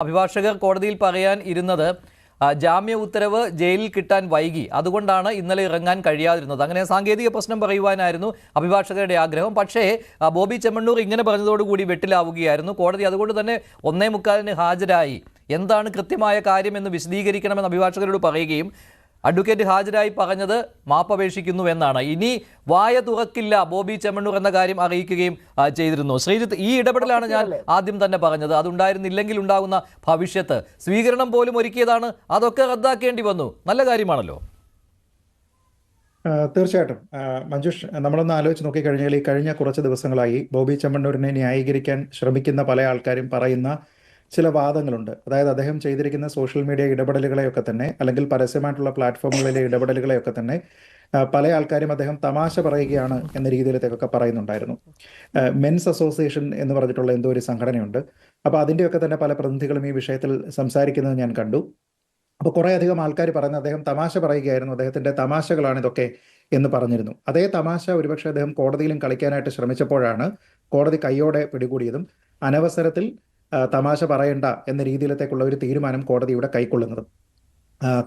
അഭിഭാഷകർ കോടതിയിൽ പറയാൻ ഇരുന്നത് ജാമ്യ ഉത്തരവ് ജയിലിൽ കിട്ടാൻ വൈകി, അതുകൊണ്ടാണ് ഇന്നലെ ഇറങ്ങാൻ കഴിയാതിരുന്നത്. അങ്ങനെ സാങ്കേതിക പ്രശ്നം പറയുവാനായിരുന്നു അഭിഭാഷകരുടെ ആഗ്രഹം. പക്ഷേ ബോബി ചെമ്മണ്ണൂർ ഇങ്ങനെ പറഞ്ഞതോടുകൂടി വെട്ടിലാവുകയായിരുന്നു. കോടതി അതുകൊണ്ട് തന്നെ 1:45 ഹാജരായി. എന്താണ് കൃത്യമായ കാര്യമെന്ന് വിശദീകരിക്കണമെന്ന് അഭിഭാഷകരോട് പറയുകയും അഡ്വക്കേറ്റ് ഹാജരായി പറഞ്ഞത് മാപ്പപേക്ഷിക്കുന്നു എന്നാണ്. ഇനി വായ തുറക്കില്ല ബോബി ചെമ്മണ്ണൂർ എന്ന കാര്യം അറിയിക്കുകയും ചെയ്തിരുന്നു. ശ്രീജിത്ത്, ഈ ഇടപെടലാണ് ഞാൻ ആദ്യം തന്നെ പറഞ്ഞത്. അതുണ്ടായിരുന്നില്ലെങ്കിൽ ഉണ്ടാകുന്ന ഭവിഷ്യത്ത്. സ്വീകരണം പോലും ഒരുക്കിയതാണ്, അതൊക്കെ റദ്ദാക്കേണ്ടി വന്നു. നല്ല കാര്യമാണല്ലോ. തീർച്ചയായിട്ടും മഞ്ജുഷ്, നമ്മളൊന്ന് ആലോചിച്ച് നോക്കിക്കഴിഞ്ഞാൽ ഈ കഴിഞ്ഞ കുറച്ച് ദിവസങ്ങളായി ബോബി ചെമ്മണ്ണൂരിനെ ന്യായീകരിക്കാൻ ശ്രമിക്കുന്ന പല ആൾക്കാരും പറയുന്ന ചില വാദങ്ങളുണ്ട്. അതായത് അദ്ദേഹം ചെയ്തിരിക്കുന്ന സോഷ്യൽ മീഡിയ ഇടപെടലുകളെയൊക്കെ തന്നെ, അല്ലെങ്കിൽ പരസ്യമായിട്ടുള്ള പ്ലാറ്റ്ഫോമുകളിലെ ഇടപെടലുകളെയൊക്കെ തന്നെ പല ആൾക്കാരും അദ്ദേഹം തമാശ പറയുകയാണ് എന്ന രീതിയിലത്തേക്കൊക്കെ പറയുന്നുണ്ടായിരുന്നു. മെൻസ് അസോസിയേഷൻ എന്ന് പറഞ്ഞിട്ടുള്ള എന്തോ ഒരു സംഘടനയുണ്ട്. അപ്പോൾ അതിൻ്റെയൊക്കെ തന്നെ പല പ്രതിനിധികളും ഈ വിഷയത്തിൽ സംസാരിക്കുന്നത് ഞാൻ കണ്ടു. അപ്പോൾ കുറേ അധികം ആൾക്കാർ പറയുന്നത് അദ്ദേഹം തമാശ പറയുകയായിരുന്നു, അദ്ദേഹത്തിൻ്റെ തമാശകളാണ് ഇതൊക്കെ എന്ന് പറഞ്ഞിരുന്നു. അതേ തമാശ ഒരുപക്ഷെ അദ്ദേഹം കോടതിയിലും കളിക്കാനായിട്ട് ശ്രമിച്ചപ്പോഴാണ് കോടതി കൈയോടെ പിടികൂടിയതും അനവസരത്തിൽ തമാശ പറയണ്ട എന്ന രീതിയിലത്തേക്കുള്ള ഒരു തീരുമാനം കോടതി ഇവിടെ കൈക്കൊള്ളുന്നതും.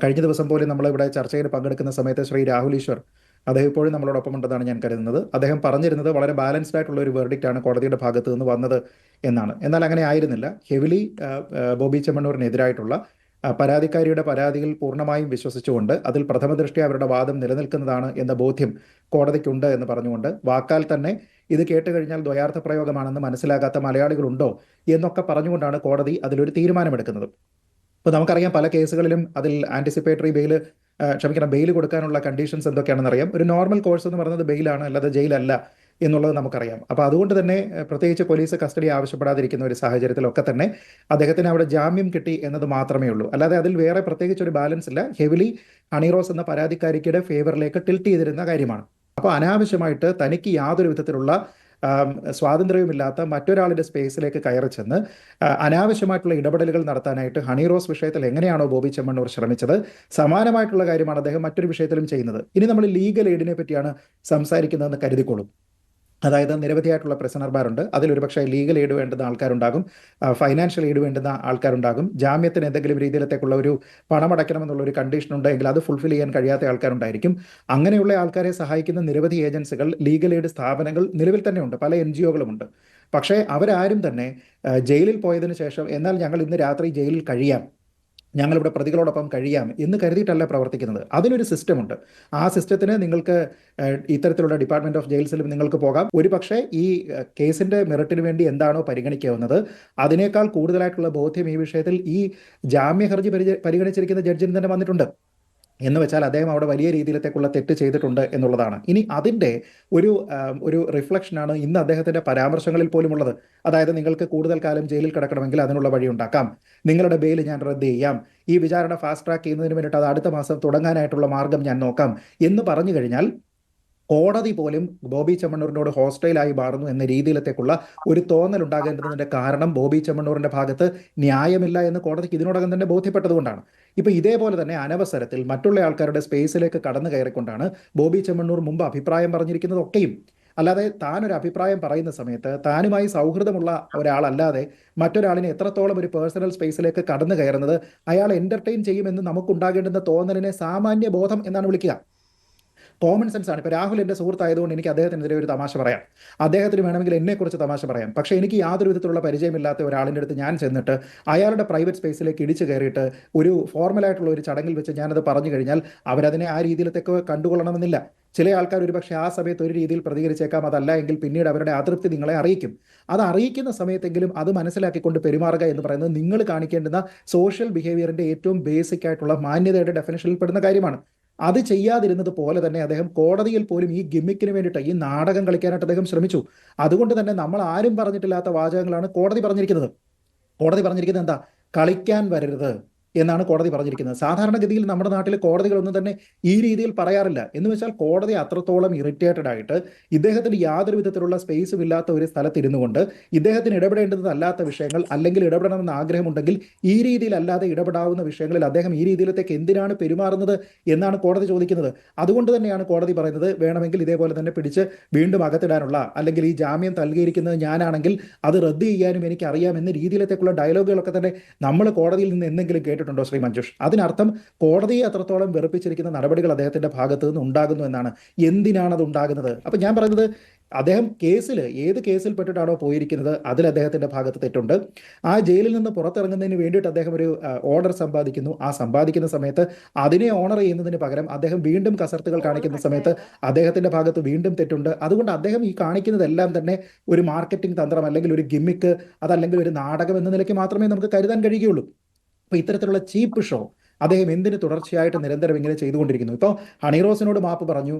കഴിഞ്ഞ ദിവസം പോലും നമ്മളിവിടെ ചർച്ചയിൽ പങ്കെടുക്കുന്ന സമയത്ത് ശ്രീ രാഹുൽ ഈശ്വർ, അദ്ദേഹം ഇപ്പോഴും നമ്മളോടൊപ്പം ഉണ്ടെന്നാണ് ഞാൻ കരുതുന്നത്. അദ്ദേഹം പറഞ്ഞിരുന്നത് വളരെ ബാലൻസ്ഡ് ആയിട്ടുള്ള ഒരു വെർഡിക്റ്റാണ് കോടതിയുടെ ഭാഗത്ത് നിന്ന് വന്നത് എന്നാണ്. എന്നാൽ അങ്ങനെ ആയിരുന്നില്ല. ഹെവിലി ബോബി ചെമ്മണ്ണൂരിനെതിരായിട്ടുള്ള പരാതിക്കാരിയുടെ പരാതിയിൽ പൂർണ്ണമായും വിശ്വസിച്ചുകൊണ്ട് അതിൽ പ്രഥമ ദൃഷ്ട്യാ അവരുടെ വാദം നിലനിൽക്കുന്നതാണ് എന്ന ബോധ്യം കോടതിക്കുണ്ട് എന്ന് പറഞ്ഞുകൊണ്ട് വാക്കാൽ തന്നെ ഇത് കേട്ട് കഴിഞ്ഞാൽ ദ്വയാർത്ഥ പ്രയോഗമാണെന്ന് മനസ്സിലാകാത്ത മലയാളികളുണ്ടോ എന്നൊക്കെ പറഞ്ഞുകൊണ്ടാണ് കോടതി അതിലൊരു തീരുമാനമെടുക്കുന്നത്. ഇപ്പോൾ നമുക്കറിയാം പല കേസുകളിലും അതിൽ ആൻറ്റിസിപ്പേറ്ററി ബെയിൽ കൊടുക്കാനുള്ള കണ്ടീഷൻസ് എന്തൊക്കെയാണെന്ന് അറിയാം. ഒരു നോർമൽ കോഴ്സ് എന്ന് പറയുന്നത് ബെയിലാണ്, അല്ലാതെ ജയിലല്ല എന്നുള്ളത് നമുക്കറിയാം. അപ്പോൾ അതുകൊണ്ട് തന്നെ പ്രത്യേകിച്ച് പോലീസ് കസ്റ്റഡി ആവശ്യപ്പെടാതിരിക്കുന്ന ഒരു സാഹചര്യത്തിലൊക്കെ തന്നെ അദ്ദേഹത്തിന് അവിടെ ജാമ്യം കിട്ടി എന്നത് മാത്രമേ ഉള്ളൂ. അല്ലാതെ അതിൽ വേറെ പ്രത്യേകിച്ച് ഒരു ബാലൻസ് ഇല്ല. ഹെവിലി ഹണിറോസ് എന്ന പരാതിക്കാരിയുടെ ഫേവറിലേക്ക് ടിൽറ്റ് ചെയ്തിരുന്ന കാര്യമാണ്. അപ്പോൾ അനാവശ്യമായിട്ട് തനിക്ക് യാതൊരു വിധത്തിലുള്ള സ്വാതന്ത്ര്യവുമില്ലാത്ത മറ്റൊരാളുടെ സ്പേസിലേക്ക് കയറി ചെന്ന് അനാവശ്യമായിട്ടുള്ള ഇടപെടലുകൾ നടത്താനായിട്ട് ഹണിറോസ് വിഷയത്തിൽ എങ്ങനെയാണോ ബോബി ചെമ്മണ്ണൂർ ശ്രമിച്ചത്, സമാനമായിട്ടുള്ള കാര്യമാണ് അദ്ദേഹം മറ്റൊരു വിഷയത്തിലും ചെയ്യുന്നത്. ഇനി നമ്മൾ ലീഗൽ എയ്ഡിനെ പറ്റിയാണ് സംസാരിക്കുന്നതെന്ന് കരുതിക്കോളും. അതായത് നിരവധിയായിട്ടുള്ള പ്രിസണർ ബാറുണ്ട്. അതിലൊരു പക്ഷേ ലീഗൽ എയ്ഡ് വേണ്ടുന്ന ആൾക്കാരുണ്ടാകും, ഫൈനാൻഷ്യൽ എയ്ഡ് വേണ്ടുന്ന ആൾക്കാരുണ്ടാകും, ജാമ്യത്തിന് എന്തെങ്കിലും രീതിയിലത്തേക്കുള്ള ഒരു പണമടയ്ക്കണമെന്നുള്ള ഒരു കണ്ടീഷൻ ഉണ്ടെങ്കിൽ അത് ഫുൾഫിൽ ചെയ്യാൻ കഴിയാത്ത ആൾക്കാരുണ്ടായിരിക്കും. അങ്ങനെയുള്ള ആൾക്കാരെ സഹായിക്കുന്ന നിരവധി ഏജൻസികൾ, ലീഗൽ എയ്ഡ് സ്ഥാപനങ്ങൾ നിലവിൽ തന്നെ ഉണ്ട്, പല NGOകളുമുണ്ട്. പക്ഷേ അവരാരും തന്നെ ജയിലിൽ പോയതിനു ശേഷം എന്നാൽ ഞങ്ങൾ ഇന്ന് രാത്രി ജയിലിൽ കഴിയാം, ഞങ്ങളിവിടെ പ്രതികളോടൊപ്പം കഴിയാം എന്ന് കരുതിയിട്ടല്ല പ്രവർത്തിക്കുന്നത്. അതിനൊരു സിസ്റ്റമുണ്ട്. ആ സിസ്റ്റത്തിന് നിങ്ങൾക്ക് ഇത്തരത്തിലുള്ള ഡിപ്പാർട്ട്മെന്റ് ഓഫ് ജയിൽസിലും നിങ്ങൾക്ക് പോകാം. ഒരു പക്ഷേ ഈ കേസിന്റെ മെറിറ്റിന് വേണ്ടി എന്താണോ പരിഗണിക്കാവുന്നത് അതിനേക്കാൾ കൂടുതലായിട്ടുള്ള ബോധ്യം ഈ വിഷയത്തിൽ ഈ ജാമ്യ ഹർജി പരിഗണിച്ചിരിക്കുന്ന ജഡ്ജിന് തന്നെ വന്നിട്ടുണ്ട്. എന്ന് വെച്ചാൽ അദ്ദേഹം അവിടെ വലിയ രീതിയിലത്തേക്കുള്ള തെറ്റ് ചെയ്തിട്ടുണ്ട് എന്നുള്ളതാണ്. ഇനി അതിൻ്റെ ഒരു റിഫ്ലക്ഷനാണ് ഇന്ന് അദ്ദേഹത്തിൻ്റെ പരാമർശങ്ങളിൽ പോലും ഉള്ളത്. അതായത് നിങ്ങൾക്ക് കൂടുതൽ കാലം ജയിലിൽ കിടക്കണമെങ്കിൽ അതിനുള്ള വഴി ഉണ്ടാക്കാം, നിങ്ങളുടെ ബെയിൽ ഞാൻ റദ്ദ് ചെയ്യാം, ഈ വിചാരണ ഫാസ്റ്റ് ട്രാക്ക് ചെയ്യുന്നതിന് വേണ്ടിയിട്ട് അത് അടുത്ത മാസം തുടങ്ങാനായിട്ടുള്ള മാർഗം ഞാൻ നോക്കാം എന്ന് പറഞ്ഞു കഴിഞ്ഞാൽ കോടതി പോലും ബോബി ചെമ്മണ്ണൂരിനോട് ഹോസ്റ്റൈലായി മാറുന്നു എന്ന രീതിയിലത്തേക്കുള്ള ഒരു തോന്നൽ ഉണ്ടാകേണ്ടതിൻ്റെ കാരണം ബോബി ചെമ്മണ്ണൂരിൻ്റെ ഭാഗത്ത് ന്യായമില്ല എന്ന് കോടതിക്ക് ഇതിനോടകം തന്നെ ബോധ്യപ്പെട്ടതുകൊണ്ടാണ്. ഇപ്പോൾ ഇതേപോലെ തന്നെ അനവസരത്തിൽ മറ്റുള്ള ആൾക്കാരുടെ സ്പേസിലേക്ക് കടന്നു കയറിക്കൊണ്ടാണ് ബോബി ചെമ്മണ്ണൂർ മുമ്പ് അഭിപ്രായം പറഞ്ഞിരിക്കുന്നതൊക്കെയും. അല്ലാതെ താനൊരു അഭിപ്രായം പറയുന്ന സമയത്ത് താനുമായി സൗഹൃദമുള്ള ഒരാളല്ലാതെ മറ്റൊരാളിനെ എത്രത്തോളം ഒരു പേഴ്സണൽ സ്പേസിലേക്ക് കടന്നു കയറുന്നത് അയാൾ എൻ്റർടൈൻ ചെയ്യുമെന്ന് നമുക്കുണ്ടാകേണ്ടുന്ന തോന്നലിനെ സാമാന്യ ബോധം എന്നാണ് വിളിക്കുക. കോമൺ സെൻസ് ആണ്. ഇപ്പോൾ രാഹുൽ എൻ്റെ സുഹൃത്തായതുകൊണ്ട് എനിക്ക് അദ്ദേഹത്തിനെതിരെ ഒരു തമാശ പറയാം, അദ്ദേഹത്തിന് വേണമെങ്കിൽ എന്നെക്കുറിച്ച് തമാശ പറയാം. പക്ഷേ എനിക്ക് യാതൊരു വിധത്തിലുള്ള പരിചയമില്ലാത്ത ഒരാളിൻ്റെ അടുത്ത് ഞാൻ ചെന്നിട്ട് അയാളുടെ പ്രൈവറ്റ് സ്പേസിലേക്ക് ഇടിച്ചു കയറിയിട്ട് ഒരു ഫോർമലായിട്ടുള്ള ഒരു ചടങ്ങിൽ വെച്ച് ഞാനത് പറഞ്ഞു കഴിഞ്ഞാൽ അവരതിനെ ആ രീതിയിലത്തേക്ക് കണ്ടുകൊള്ളണമെന്നില്ല. ചില ആൾക്കാർ ഒരുപക്ഷെ ആ സമയത്ത് ഒരു രീതിയിൽ പ്രതികരിച്ചേക്കാം, അതല്ല എങ്കിൽ പിന്നീട് അവരുടെ അതൃപ്തി നിങ്ങളെ അറിയിക്കും. അത് അറിയിക്കുന്ന സമയത്തെങ്കിലും അത് മനസ്സിലാക്കിക്കൊണ്ട് പെരുമാറുക എന്ന് പറയുന്നത് നിങ്ങൾ കാണിക്കേണ്ടുന്ന സോഷ്യൽ ബിഹേവിയറിൻ്റെ ഏറ്റവും ബേസിക് ആയിട്ടുള്ള മാന്യതയുടെ ഡെഫിനിഷനിൽ പെടുന്ന കാര്യമാണ്. അത് ചെയ്യാതിരുന്നത് പോലെ തന്നെ അദ്ദേഹം കോടതിയിൽ പോലും ഈ ഗിമ്മിക്കിന് വേണ്ടിയിട്ട് ഈ നാടകം കളിക്കാനായിട്ട് അദ്ദേഹം ശ്രമിച്ചു. അതുകൊണ്ട് തന്നെ നമ്മൾ ആരും പറഞ്ഞിട്ടില്ലാത്ത വാചകങ്ങളാണ് കോടതി പറഞ്ഞിരിക്കുന്നത്. കോടതി പറഞ്ഞിരിക്കുന്നത് എന്താ? കളിക്കാൻ വരരുത്, എന്നാണ് കോടതി പറഞ്ഞിരിക്കുന്നത്. സാധാരണഗതിയിൽ നമ്മുടെ നാട്ടിലെ കോടതികളൊന്നും തന്നെ ഈ രീതിയിൽ പറയാറില്ല. എന്ന് വെച്ചാൽ കോടതി അത്രത്തോളം ഇറിറ്റേറ്റഡ് ആയിട്ട് ഇദ്ദേഹത്തിന് യാതൊരു വിധത്തിലുള്ള സ്പേസും ഇല്ലാത്ത ഒരു സ്ഥലത്തിരുന്നു കൊണ്ട് ഇദ്ദേഹത്തിന് ഇടപെടേണ്ടതല്ലാത്ത വിഷയങ്ങൾ, അല്ലെങ്കിൽ ഇടപെടണമെന്ന് ആഗ്രഹമുണ്ടെങ്കിൽ ഈ രീതിയിൽ അല്ലാതെ ഇടപെടാവുന്ന വിഷയങ്ങളിൽ അദ്ദേഹം ഈ രീതിയിലത്തേക്ക് എന്തിനാണ് പെരുമാറുന്നത് എന്നാണ് കോടതി ചോദിക്കുന്നത്. അതുകൊണ്ട് തന്നെയാണ് കോടതി പറയുന്നത് വേണമെങ്കിൽ ഇതേപോലെ തന്നെ പിടിച്ച് വീണ്ടും അകത്തിടാനുള്ള, അല്ലെങ്കിൽ ഈ ജാമ്യം നൽകിയിരിക്കുന്നത് ഞാനാണെങ്കിൽ അത് റദ്ദ് ചെയ്യാനും എനിക്കറിയാം എന്ന രീതിയിലത്തേക്കുള്ള ഡയലോഗുകളൊക്കെ തന്നെ നമ്മൾ കോടതിയിൽ നിന്ന് എന്തെങ്കിലും കേട്ടിട്ടുണ്ടോ ശ്രീ മഞ്ജുഷ്? അതിനർത്ഥം കോടതിയെ അത്രത്തോളം വെറുപ്പിച്ചിരിക്കുന്ന നടപടികൾ അദ്ദേഹത്തിന്റെ ഭാഗത്ത് നിന്ന് ഉണ്ടാകുന്നു എന്നാണ്. എന്തിനാണ് അത് ഉണ്ടാകുന്നത്? അപ്പൊ ഞാൻ പറയുന്നത്, അദ്ദേഹം ഏത് കേസിൽ പെട്ടിട്ടാണോ പോയിരിക്കുന്നത് അതിൽ അദ്ദേഹത്തിന്റെ ഭാഗത്ത് തെറ്റുണ്ട്. ആ ജയിലിൽ നിന്ന് പുറത്തിറങ്ങുന്നതിന് വേണ്ടിയിട്ട് അദ്ദേഹം ഒരു ഓർഡർ സമ്പാദിക്കുന്നു. ആ സമ്പാദിക്കുന്ന സമയത്ത് അതിനെ ഓണർ ചെയ്യുന്നതിന് പകരം അദ്ദേഹം വീണ്ടും കസർത്തുകൾ കാണിക്കുന്ന സമയത്ത് അദ്ദേഹത്തിന്റെ ഭാഗത്ത് വീണ്ടും തെറ്റുണ്ട്. അതുകൊണ്ട് അദ്ദേഹം ഈ കാണിക്കുന്നതെല്ലാം തന്നെ ഒരു മാർക്കറ്റിംഗ് തന്ത്രം, അല്ലെങ്കിൽ ഒരു ഗിമ്മിക്ക്, അതല്ലെങ്കിൽ ഒരു നാടകം എന്ന നിലയ്ക്ക് മാത്രമേ നമുക്ക് കരുതാൻ കഴിയുകയുള്ളൂ. അപ്പൊ ഇത്തരത്തിലുള്ള ചീപ്പ് ഷോ അദ്ദേഹം എന്തിന് തുടർച്ചയായിട്ട് നിരന്തരം ഇങ്ങനെ ചെയ്തുകൊണ്ടിരിക്കുന്നു? ഇപ്പോൾ ഹണിറോസിനോട് മാപ്പ് പറഞ്ഞു,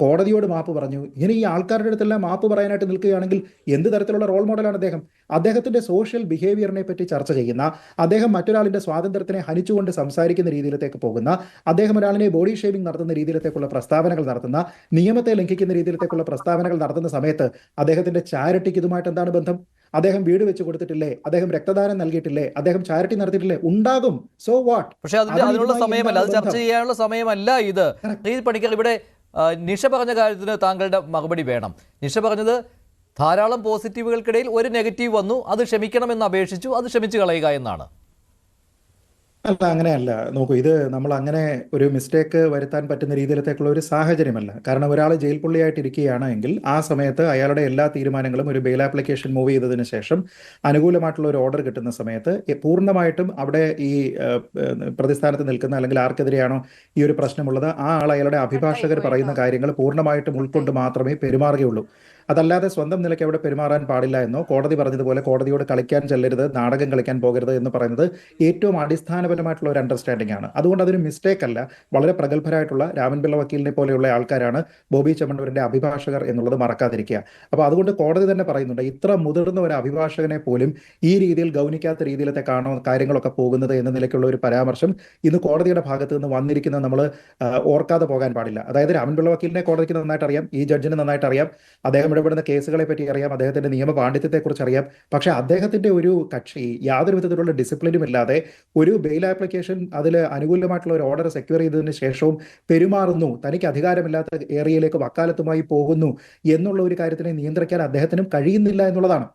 കോടതിയോട് മാപ്പ് പറഞ്ഞു, ഇങ്ങനെ ഈ ആൾക്കാരുടെ അടുത്തെല്ലാം മാപ്പ് പറയാനായിട്ട് നിൽക്കുകയാണെങ്കിൽ എന്ത് തരത്തിലുള്ള റോൾ മോഡലാണ് അദ്ദേഹം? അദ്ദേഹത്തിന്റെ സോഷ്യൽ ബിഹേവിയറിനെ പറ്റി ചർച്ച ചെയ്യുന്ന, അദ്ദേഹം മറ്റൊരാളിന്റെ സ്വാതന്ത്ര്യത്തിനെ ഹനിച്ചുകൊണ്ട് സംസാരിക്കുന്ന രീതിയിലത്തേക്ക് പോകുന്ന, അദ്ദേഹം ഒരാളിനെ ബോഡി ഷേമിംഗ് നടത്തുന്ന രീതിയിലത്തേക്കുള്ള പ്രസ്താവനകൾ നടത്തുന്ന, നിയമത്തെ ലംഘിക്കുന്ന രീതിയിലത്തേക്കുള്ള പ്രസ്താവനകൾ നടത്തുന്ന സമയത്ത് അദ്ദേഹത്തിന്റെ ചാരിറ്റിക്ക് ഇതുമായിട്ട് എന്താണ് ബന്ധം? അദ്ദേഹം വീട് വെച്ച് കൊടുത്തിട്ടില്ലേ? അദ്ദേഹം രക്തദാനം നൽകിയിട്ടില്ലേ? അദ്ദേഹം ചാരിറ്റി നടത്തിയിട്ടില്ലേ? ഉണ്ടാകും. So what? പക്ഷെ അതിനുള്ള സമയമല്ല, അത് ചർച്ച ചെയ്യാനുള്ള സമയമല്ല ഇത്. ശ്രീജിത്ത് പണിക്കർ, ഇവിടെ നിഷ പറഞ്ഞ കാര്യത്തിന് താങ്കളുടെ മറുപടി വേണം. നിഷ പറഞ്ഞത് ധാരാളം പോസിറ്റീവുകൾക്കിടയിൽ ഒരു നെഗറ്റീവ് വന്നു, അത് ക്ഷമിക്കണമെന്ന് അപേക്ഷിച്ചു, അത് ക്ഷമിച്ചു കളയുക എന്നാണ്. അല്ല, അങ്ങനെയല്ല. നോക്കൂ, ഇത് നമ്മൾ അങ്ങനെ ഒരു മിസ്റ്റേക്ക് വരുത്താൻ പറ്റുന്ന രീതിയിലത്തേക്കുള്ള ഒരു സാഹചര്യമല്ല. കാരണം ഒരാൾ ജയിൽ പുള്ളിയായിട്ട് ഇരിക്കുകയാണ് എങ്കിൽ ആ സമയത്ത് അയാളുടെ എല്ലാ തീരുമാനങ്ങളും ഒരു ബെയിൽ ആപ്ലിക്കേഷൻ മൂവ് ചെയ്തതിന് ശേഷം അനുകൂലമായിട്ടുള്ള ഒരു ഓർഡർ കിട്ടുന്ന സമയത്ത് പൂർണ്ണമായിട്ടും അവിടെ ഈ പ്രതിസ്ഥാനത്ത് നിൽക്കുന്ന, അല്ലെങ്കിൽ ആർക്കെതിരെയാണോ ഈ ഒരു പ്രശ്നമുള്ളത്, ആ ആൾ അയാളുടെ അഭിഭാഷകർ പറയുന്ന കാര്യങ്ങൾ പൂർണ്ണമായിട്ടും ഉൾക്കൊണ്ട് മാത്രമേ പെരുമാറുകയുള്ളൂ. അതല്ലാതെ സ്വന്തം നിലയ്ക്ക് അവിടെ പെരുമാറാൻ പാടില്ല എന്നോ, കോടതി പറഞ്ഞതുപോലെ കോടതിയോട് കളിക്കാൻ ചെല്ലരുത്, നാടകം കളിക്കാൻ പോകരുത് എന്ന് പറയുന്നത് ഏറ്റവും അടിസ്ഥാനപരമായിട്ടുള്ള ഒരു അണ്ടർസ്റ്റാൻഡിംഗ് ആണ്. അതുകൊണ്ട് അതൊരു മിസ്റ്റേക്ക് അല്ല. വളരെ പ്രഗത്ഭരായിട്ടുള്ള രാമൻപിള്ള വക്കീലിനെ പോലെയുള്ള ആൾക്കാരാണ് ബോബി ചെമ്മണ്ണൂരിന്റെ അഭിഭാഷകർ എന്നുള്ളത് മറക്കാതിരിക്കുക. അപ്പോൾ അതുകൊണ്ട് കോടതി തന്നെ പറയുന്നുണ്ട്, ഇത്ര മുതിർന്ന ഒരു അഭിഭാഷകനെ പോലും ഈ രീതിയിൽ ഗൗനിക്കാത്ത രീതിയിലത്തെ കാര്യങ്ങളൊക്കെ പോകുന്നത് എന്ന നിലയ്ക്കുള്ള ഒരു പരാമർശം ഇന്ന് കോടതിയുടെ ഭാഗത്ത് നിന്ന് വന്നിരിക്കുന്നത് നമ്മൾ ഓർക്കാതെ പോകാൻ പാടില്ല. അതായത് രാമൻപിള്ള വക്കീലിനെ കോടതിക്ക് നന്നായിട്ട് അറിയാം, ഈ ജഡ്ജിന് നന്നായിട്ട് അറിയാം, അദ്ദേഹം ഇടപെടുന്ന കേസുകളെ പറ്റി അറിയാം, അദ്ദേഹത്തിന്റെ നിയമ പാണ്ഡിത്യത്തെക്കുറിച്ച് അറിയാം. പക്ഷേ അദ്ദേഹത്തിന്റെ ഒരു കക്ഷി യാതൊരു വിധത്തിലുള്ള ഡിസിപ്ലിനും ഇല്ലാതെ ഒരു ബെയിൽ ആപ്ലിക്കേഷൻ, അതിൽ അനുകൂലമായിട്ടുള്ള ഒരു ഓർഡർ സെക്യൂർ ചെയ്തതിന് ശേഷവും പെരുമാറുന്നു, തനിക്ക് അധികാരമില്ലാത്ത ഏരിയയിലേക്ക് വക്കാലത്തുമായി പോകുന്നു എന്നുള്ള ഒരു കാര്യത്തിനെ നിയന്ത്രിക്കാൻ അദ്ദേഹത്തിനും കഴിയുന്നില്ല എന്നുള്ളതാണ്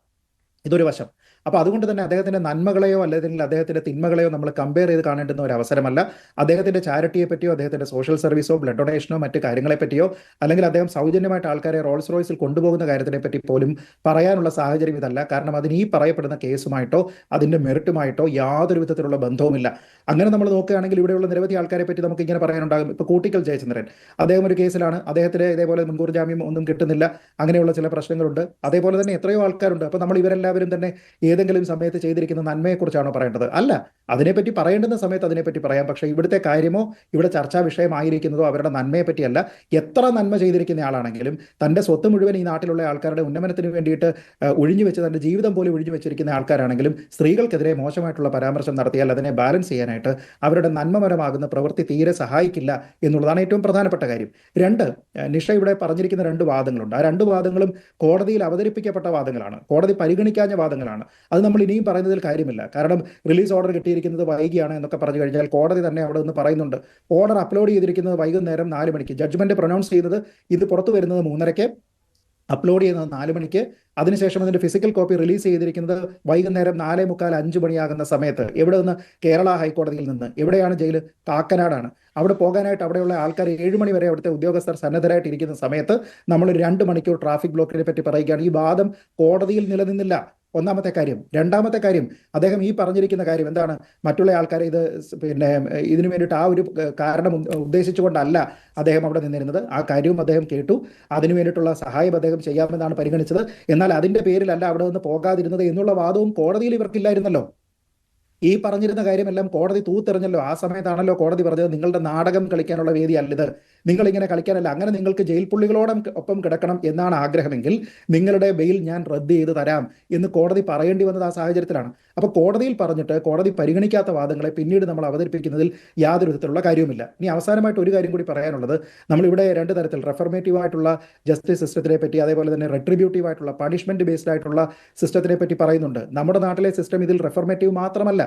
ഇതൊരു വശം. അപ്പോൾ അതുകൊണ്ട് തന്നെ അദ്ദേഹത്തിന്റെ നന്മകളെയോ അല്ലെങ്കിൽ അദ്ദേഹത്തിന്റെ തിന്മകളെയോ നമ്മൾ കമ്പയർ ചെയ്ത് കാണേണ്ടുന്ന ഒരു അവസരമല്ല. അദ്ദേഹത്തിന്റെ ചാരിറ്റിയെ പറ്റിയോ, അദ്ദേഹത്തിന്റെ സോഷ്യൽ സർവീസോ, ബ്ലഡ് ഡൊണേഷനോ, മറ്റു കാര്യങ്ങളെ പറ്റിയോ, അല്ലെങ്കിൽ അദ്ദേഹം സൗജന്യമായിട്ട് ആൾക്കാരെ റോൾസ് റോയ്സിൽ കൊണ്ടുപോകുന്ന കാര്യത്തിനെ പറ്റി പോലും പറയാനുള്ള സാഹചര്യം ഇതല്ല. കാരണം അതിന് ഈ പറയപ്പെടുന്ന കേസുമായിട്ടോ അതിന്റെ മെറിറ്റുമായിട്ടോ യാതൊരു വിധത്തിലുള്ള ബന്ധവുമില്ല. അങ്ങനെ നമ്മൾ നോക്കുകയാണെങ്കിൽ ഇവിടെയുള്ള നിരവധി ആൾക്കാരെ പറ്റി നമുക്ക് ഇങ്ങനെ പറയാനുണ്ടാകും. ഇപ്പോൾ കൂട്ടിക്കൽ ജയചന്ദ്രൻ, അദ്ദേഹം ഒരു കേസിലാണ്, അദ്ദേഹത്തിന് ഇതേപോലെ മുൻകൂർ ജാമ്യം ഒന്നും കിട്ടുന്നില്ല, അങ്ങനെയുള്ള ചില പ്രശ്നങ്ങളുണ്ട്. അതേപോലെ തന്നെ എത്രയോ ആൾക്കാരുണ്ട്. അപ്പോൾ നമ്മൾ ഇവരെല്ലാവരും തന്നെ ഏതെങ്കിലും സമയത്ത് ചെയ്തിരിക്കുന്ന നന്മയെക്കുറിച്ചാണോ പറയേണ്ടത്? അല്ല, അതിനെപ്പറ്റി പറയേണ്ടുന്ന സമയത്ത് അതിനെപ്പറ്റി പറയാം. പക്ഷേ ഇവിടുത്തെ കാര്യമോ ഇവിടെ ചർച്ചാ വിഷയമായിരിക്കുന്നതോ അവരുടെ നന്മയെ പറ്റിയല്ല. എത്ര നന്മ ചെയ്തിരിക്കുന്ന ആളാണെങ്കിലും തൻ്റെ സ്വത്ത് മുഴുവൻ ഈ നാട്ടിലുള്ള ആൾക്കാരുടെ ഉന്നമനത്തിന് വേണ്ടിയിട്ട് ഒഴിഞ്ഞു വെച്ച്, തൻ്റെ ജീവിതം പോലും ഒഴിഞ്ഞു വെച്ചിരിക്കുന്ന ആൾക്കാരാണെങ്കിലും സ്ത്രീകൾക്കെതിരെ മോശമായിട്ടുള്ള പരാമർശം നടത്തിയാൽ അതിനെ ബാലൻസ് ചെയ്യാനായിട്ട് അവരുടെ നന്മപരമാകുന്ന പ്രവൃത്തി തീരെ സഹായിക്കില്ല എന്നുള്ളതാണ് ഏറ്റവും പ്രധാനപ്പെട്ട കാര്യം. നിഷ ഇവിടെ പറഞ്ഞിരിക്കുന്ന രണ്ട് വാദങ്ങളുണ്ട്. ആ രണ്ട് വാദങ്ങളും കോടതിയിൽ അവതരിപ്പിക്കപ്പെട്ട വാദങ്ങളാണ്, കോടതി പരിഗണിക്കാഞ്ഞ വാദങ്ങളാണ്. അത് നമ്മൾ ഇനിയും പറയുന്നതിൽ കാര്യമില്ല. കാരണം റിലീസ് ഓർഡർ കിട്ടിയിരിക്കുന്നത് വൈകിയാണ് എന്നൊക്കെ പറഞ്ഞു കഴിഞ്ഞാൽ കോടതി തന്നെ അവിടെ നിന്ന് പറയുന്നുണ്ട്, ഓർഡർ അപ്ലോഡ് ചെയ്തിരിക്കുന്നത് വൈകുന്നേരം 4 മണിക്ക്, ജഡ്ജ്മെന്റ് പ്രൊനൗൺസ് ചെയ്തത് ഇത് പുറത്തു വരുന്നത് 3:30, അപ്ലോഡ് ചെയ്യുന്നത് 4 മണിക്ക്, അതിനുശേഷം അതിന്റെ ഫിസിക്കൽ കോപ്പി റിലീസ് ചെയ്തിരിക്കുന്നത് വൈകുന്നേരം 4:45 5 മണിയാകുന്ന സമയത്ത്. എവിടെ നിന്ന്? കേരള ഹൈക്കോടതിയിൽ നിന്ന്. എവിടെയാണ് ജയിൽ? കാക്കനാടാണ്. അവിടെ പോകാനായിട്ട് അവിടെയുള്ള ആൾക്കാർ 7 മണി വരെ അവിടുത്തെ ഉദ്യോഗസ്ഥർ സന്നദ്ധരായിട്ട് ഇരിക്കുന്ന സമയത്ത് നമ്മൾ 2 മണിക്കൂർ ട്രാഫിക് ബ്ലോക്കിനെ പറ്റി പറയുകയാണ്. ഈ വാദം കോടതിയിൽ നിലനിന്നില്ല. ഒന്നാമത്തെ കാര്യം. രണ്ടാമത്തെ കാര്യം, അദ്ദേഹം ഈ പറഞ്ഞിരിക്കുന്ന കാര്യം എന്താണ്? മറ്റുള്ള ആൾക്കാരെ ഇതിനു വേണ്ടിയിട്ട് ആ ഒരു കാരണം ഉദ്ദേശിച്ചുകൊണ്ടല്ല അദ്ദേഹം അവിടെ നിന്നിരുന്നത്. ആ കാര്യവും അദ്ദേഹം കേട്ടു, അതിനു വേണ്ടിയിട്ടുള്ള സഹായം അദ്ദേഹം ചെയ്യാമെന്നാണ് പരിഗണിച്ചത്. എന്നാൽ അതിന്റെ പേരിലല്ല അവിടെ നിന്ന് പോകാതിരുന്നത് എന്നുള്ള വാദവും കോടതിയിൽ ഇവർക്കില്ലായിരുന്നല്ലോ. ഈ പറഞ്ഞിരുന്ന കാര്യമെല്ലാം കോടതി തൂത്തെറിഞ്ഞല്ലോ. ആ സമയത്താണല്ലോ കോടതി പറഞ്ഞത് നിങ്ങളുടെ നാടകം കളിക്കാനുള്ള വേദിയല്ലിത്, നിങ്ങളിങ്ങനെ കളിക്കാനല്ല. അങ്ങനെ നിങ്ങൾക്ക് ജയിൽ ഒപ്പം കിടക്കണം എന്നാണ് ആഗ്രഹമെങ്കിൽ നിങ്ങളുടെ ബെയിൽ ഞാൻ റദ്ദ് ചെയ്ത് തരാം എന്ന് കോടതി പറയേണ്ടി വന്നത് ആ സാഹചര്യത്തിലാണ്. അപ്പോൾ കോടതിയിൽ പറഞ്ഞിട്ട് കോടതി പരിഗണിക്കാത്ത വാദങ്ങളെ പിന്നീട് നമ്മൾ അവതരിപ്പിക്കുന്നതിൽ യാതൊരു വിധത്തിലുള്ള കാര്യവുമില്ല. ഇനി അവസാനമായിട്ട് ഒരു കാര്യം കൂടി പറയാനുള്ളത്, നമ്മളിവിടെ രണ്ട് തരത്തിൽ റെഫർമേറ്റീവ് ആയിട്ടുള്ള ജസ്റ്റിസ് സിസ്റ്റത്തിനെ പറ്റി, അതേപോലെ തന്നെ റെട്രിബ്യൂട്ടീവ് ആയിട്ടുള്ള പണിഷ്മെന്റ് ബേസ്ഡ് ആയിട്ടുള്ള സിസ്റ്റത്തിനെ പറ്റി പറയുന്നുണ്ട്. നമ്മുടെ നാട്ടിലെ സിസ്റ്റം ഇതിൽ റെഫർമേറ്റീവ് മാത്രമല്ല.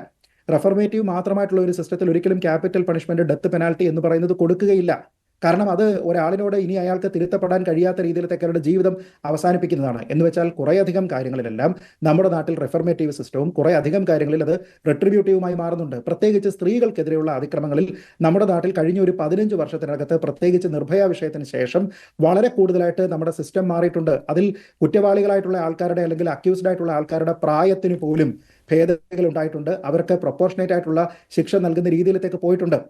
റെഫർമേറ്റീവ് മാത്രമായിട്ടുള്ള ഒരു സിസ്റ്റത്തിൽ ഒരിക്കലും ക്യാപിറ്റൽ പണിഷ്മെന്റ്, ഡെത്ത് പെനാൽറ്റി എന്ന് പറയുന്നത് കൊടുക്കുകയില്ല. കാരണം അത് ഒരാളിനോട് ഇനി അയാൾക്ക് തിരുത്തപ്പെടാൻ കഴിയാത്ത രീതിയിലത്തേക്ക് അവരുടെ ജീവിതം അവസാനിപ്പിക്കുന്നതാണ്. എന്ന് വെച്ചാൽ കുറേയധികം കാര്യങ്ങളിലെല്ലാം നമ്മുടെ നാട്ടിൽ റെഫർമേറ്റീവ് സിസ്റ്റവും കുറേ അധികം കാര്യങ്ങളിൽ അത് റെട്രിബ്യൂട്ടീവുമായി മാറുന്നുണ്ട്. പ്രത്യേകിച്ച് സ്ത്രീകൾക്കെതിരെയുള്ള അതിക്രമങ്ങളിൽ നമ്മുടെ നാട്ടിൽ കഴിഞ്ഞ ഒരു 15 വർഷത്തിനകത്ത്, പ്രത്യേകിച്ച് നിർഭയ വിഷയത്തിന് ശേഷം വളരെ കൂടുതലായിട്ട് നമ്മുടെ സിസ്റ്റം മാറിയിട്ടുണ്ട്. അതിൽ കുറ്റവാളികളായിട്ടുള്ള ആൾക്കാരുടെ അല്ലെങ്കിൽ അക്യൂസ്ഡ് ആയിട്ടുള്ള ആൾക്കാരുടെ പ്രായത്തിന് പോലും ഭേദഗതികൾ ഉണ്ടായിട്ടുണ്ട്. അവർക്ക് പ്രൊപ്പോർഷനേറ്റ് ആയിട്ടുള്ള ശിക്ഷ നൽകുന്ന രീതിയിലേക്ക് പോയിട്ടുണ്ട്.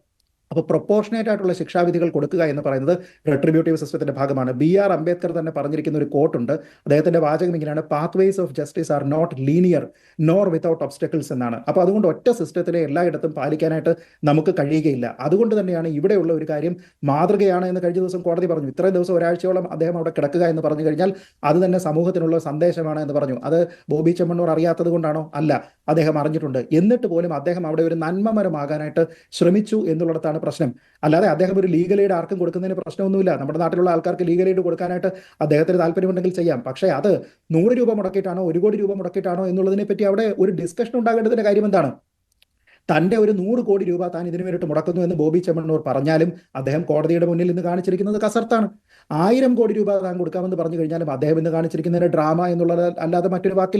അപ്പോൾ പ്രൊപ്പോർഷനേറ്റ് ആയിട്ടുള്ള ശിക്ഷാവിധികൾ കൊടുക്കുക എന്ന് പറയുന്നത് റെട്രിബ്യൂട്ടീവ് സിസ്റ്റത്തിന്റെ ഭാഗമാണ്. BR അംബേദ്കർ തന്നെ പറഞ്ഞിരിക്കുന്ന ഒരു കോട്ടുണ്ട്. അദ്ദേഹത്തിന്റെ വാചകം ഇങ്ങനെയാണ്: pathways of justice are not linear nor without obstacles എന്നാണ്. അപ്പോൾ അതുകൊണ്ട് ഒറ്റ സിസ്റ്റത്തിലെ എല്ലായിടത്തും പാലിക്കാനായിട്ട് നമുക്ക് കഴിയുകയില്ല. അതുകൊണ്ട് തന്നെയാണ് ഇവിടെയുള്ള ഒരു കാര്യം മാതൃകയാണ് എന്ന് കഴിഞ്ഞ ദിവസം കോടതി പറഞ്ഞു. ഇത്രയും ദിവസം ഒരാഴ്ചയോളം അദ്ദേഹം അവിടെ കിടക്കുക എന്ന് പറഞ്ഞു കഴിഞ്ഞാൽ അത് തന്നെ സമൂഹത്തിനുള്ള സന്ദേശമാണ് എന്ന് പറഞ്ഞു. അത് ബോബി ചെമ്മണ്ണൂർ അറിയാത്തത് കൊണ്ടാണോ? അല്ല, അദ്ദേഹം അറിഞ്ഞിട്ടുണ്ട്. എന്നിട്ട് പോലും അദ്ദേഹം അവിടെ ഒരു നന്മമരമാകാനായിട്ട് ശ്രമിച്ചു എന്നുള്ളിടത്താണ് പ്രശ്നം. അല്ലാതെ അദ്ദേഹം ഒരു ലീഗൽ എയ്ഡ് ആർക്കും കൊടുക്കുന്നതിന് പ്രശ്നമൊന്നുമില്ല. നമ്മുടെ നാട്ടിലുള്ള ആൾക്കാർക്ക് ലീഗൽ എയ്ഡ് കൊടുക്കാനായിട്ട് അദ്ദേഹത്തിന് താല്പര്യമുണ്ടെങ്കിൽ ചെയ്യാം. പക്ഷേ അത് 100 രൂപ മുടക്കിയിട്ടാണോ 1 കോടി രൂപ മുടക്കിയിട്ടാണോ എന്നുള്ളതിനെ പറ്റി അവിടെ ഒരു ഡിസ്കഷൻ ഉണ്ടാകേണ്ടതിന്റെ കാര്യം എന്താണ്? തന്റെ ഒരു 100 കോടി രൂപ താൻ ഇതിനു വേണ്ടിയിട്ട് മുടക്കുന്നു എന്ന് ബോബി ചെമ്മണ്ണൂർ പറഞ്ഞാലും അദ്ദേഹം കോടതിയുടെ മുന്നിൽ ഇന്ന് കാണിച്ചിരിക്കുന്നത് കസർത്താണ്. 1000 കോടി രൂപ താൻ കൊടുക്കാമെന്ന് പറഞ്ഞു കഴിഞ്ഞാലും അദ്ദേഹം ഇന്ന് കാണിച്ചിരിക്കുന്നതിന് ഡ്രാമ എന്നുള്ളത് അല്ലാതെ മറ്റൊരു വാക്കില്ല.